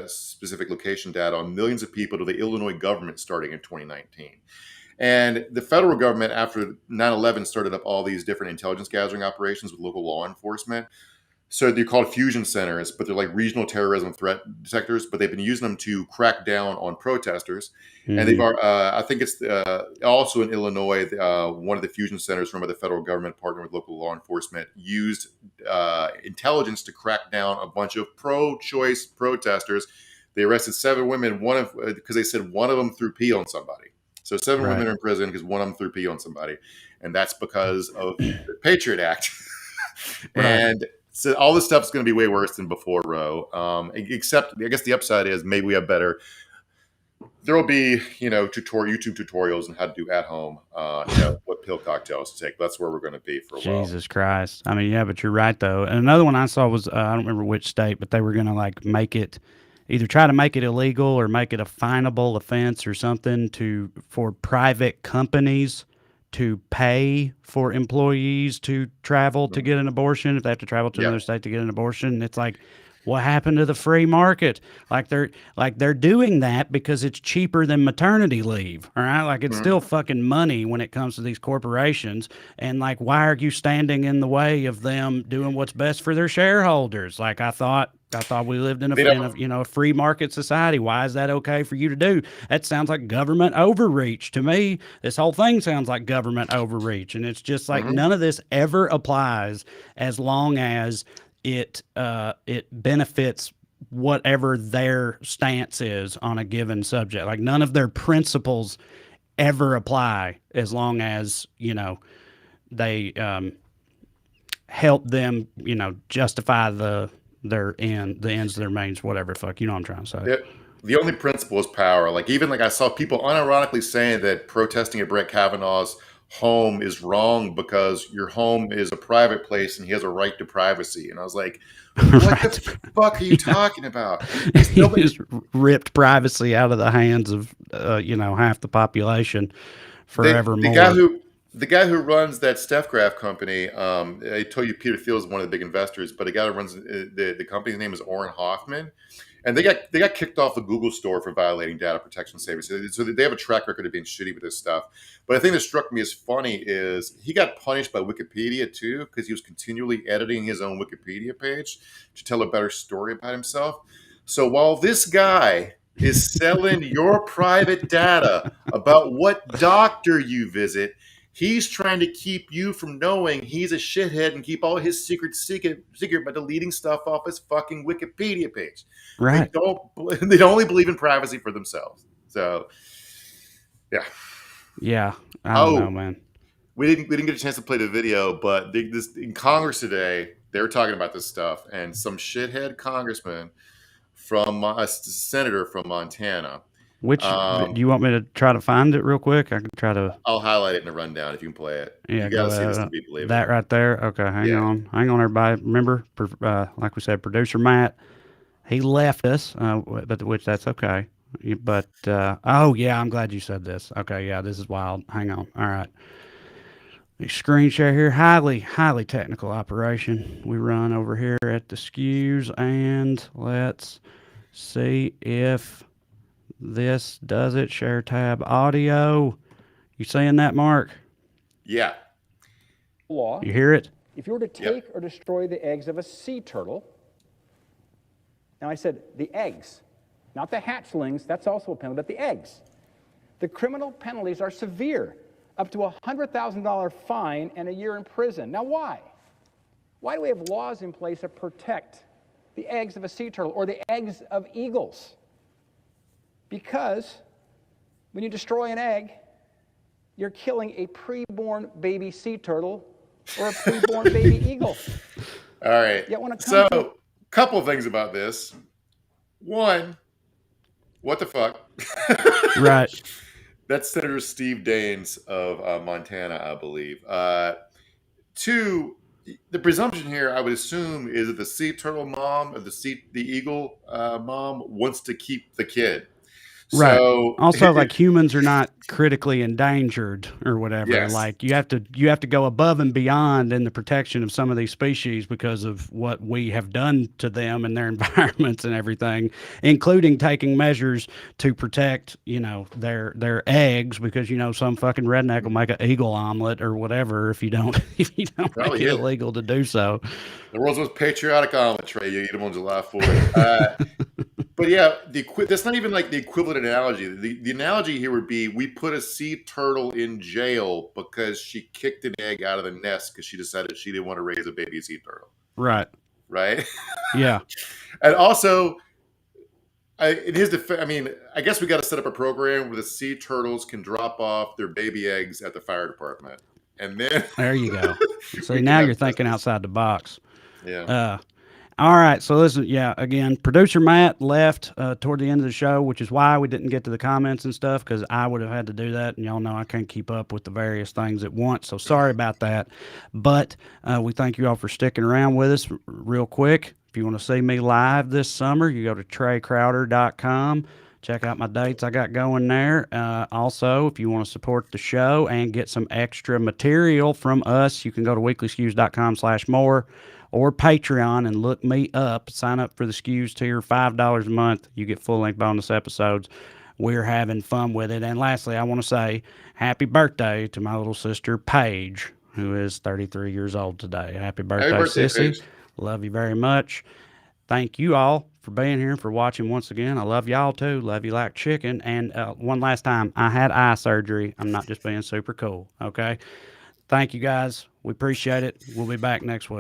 specific location data on millions of people to the Illinois government starting in 2019. And the federal government, after 9/11, started up all these different intelligence gathering operations with local law enforcement. So they're called fusion centers, but they're like regional terrorism threat detectors, but they've been using them to crack down on protesters. And they've, I think it's also in Illinois, one of the fusion centers run by the federal government, partnered with local law enforcement, used intelligence to crack down a bunch of pro-choice protesters. They arrested 7 women, because they said one of them threw pee on somebody. So 7 women are in prison because one of them threw pee on somebody. And that's because of the Patriot Act. And so all this stuff is going to be way worse than before Roe. Except, I guess the upside is maybe we have better. There will be, YouTube tutorials on how to do at home, what pill cocktails to take. That's where we're going to be for a while. Jesus Christ. I mean, yeah, but you're right, though. And another one I saw was, I don't remember which state, but they were going to make it, either try to make it illegal or make it a finable offense or something for private companies to pay for employees to travel to get an abortion if they have to travel to another state to get an abortion. It's like, what happened to the free market? They're doing that because it's cheaper than maternity leave. All right. Like it's still fucking money when it comes to these corporations. And why are you standing in the way of them doing what's best for their shareholders? Like I thought we lived in a free market society. Why is that okay for you to do? That sounds like government overreach to me. This whole thing sounds like government overreach. And it's just like none of this ever applies as long as it benefits whatever their stance is on a given subject. Like none of their principles ever apply as long as, they help them, justify the ends, their means, whatever the fuck, you know what I'm trying to say. The only principle is power. I saw people unironically saying that protesting at Brett Kavanaugh's home is wrong because your home is a private place and he has a right to privacy. And I was like, what the fuck are you talking about? He just ripped privacy out of the hands of, half the population forevermore. The guy who runs that SafeGraf company, I told you Peter Thiel is one of the big investors, but the guy who runs the company's name is Orrin Hoffman. And they got kicked off the Google store for violating data protection safety. So they have a track record of being shitty with this stuff. But the thing that struck me as funny is he got punished by Wikipedia too, because he was continually editing his own Wikipedia page to tell a better story about himself. So while this guy is selling your private data about what doctor you visit, he's trying to keep you from knowing he's a shithead and keep all his secret by deleting stuff off his fucking Wikipedia page. Right. They only believe in privacy for themselves. So, yeah. Yeah. I don't know, man. We didn't get a chance to play the video, but in Congress today, they were talking about this stuff, and some shithead congressman from a senator from Montana. Which do you want me to try to find it real quick? I can try to. I'll highlight it in the rundown if you can play it. Yeah, you gotta see this to be believable. That right there. Okay, hang on, everybody. Remember, like we said, producer Matt, he left us, but which that's okay. But oh yeah, I'm glad you said this. Okay, yeah, this is wild. Hang on. All right. Screen share here. Highly technical operation we run over here at the Skews, and let's see if this does it. Share tab audio. You saying that, Mark? Yeah. Law. You hear it? If you were to take or destroy the eggs of a sea turtle, now I said the eggs, not the hatchlings, that's also a penalty, but the eggs. The criminal penalties are severe, up to a $100,000 fine and a year in prison. Now why? Why do we have laws in place that protect the eggs of a sea turtle or the eggs of eagles? Because when you destroy an egg, you're killing a preborn baby sea turtle or a preborn baby eagle. All right. So, couple of things about this. One, what the fuck? Right. That's Senator Steve Daines of Montana, I believe. Two, the presumption here, I would assume, is that the sea turtle mom or the eagle mom wants to keep the kid. Right. So, also, like, humans are not critically endangered or whatever. Yes. Like, you have to go above and beyond in the protection of some of these species because of what we have done to them and their environments and everything, including taking measures to protect, their eggs, because some fucking redneck will make an eagle omelet or whatever if you don't make it illegal to do so. The world's most patriotic omelet, Trey. You eat them on July 4th. But yeah, that's not even like the equivalent analogy. The analogy here would be we put a sea turtle in jail because she kicked an egg out of the nest because she decided she didn't want to raise a baby sea turtle. Right. Right? Yeah. And also, in his defense, I guess we got to set up a program where the sea turtles can drop off their baby eggs at the fire department. And then... There you go. So now you're thinking outside the box. Yeah. All right, so listen, again, producer Matt left toward the end of the show, which is why we didn't get to the comments and stuff, because I would have had to do that, and y'all know I can't keep up with the various things at once, so sorry about that. But we thank you all for sticking around with us. Real quick, if you want to see me live this summer, you go to TreyCrowder.com. Check out my dates I got going there. Also, if you want to support the show and get some extra material from us, you can go to weeklyskews.com/more. or Patreon and look me up. Sign up for the Skews tier, $5 a month. You get full-length bonus episodes. We're having fun with it. And lastly, I want to say happy birthday to my little sister, Paige, who is 33 years old today. Happy birthday, Sissy. Paige. Love you very much. Thank you all for being here, for watching once again. I love y'all too. Love you like chicken. And one last time, I had eye surgery. I'm not just being super cool, okay? Thank you, guys. We appreciate it. We'll be back next week.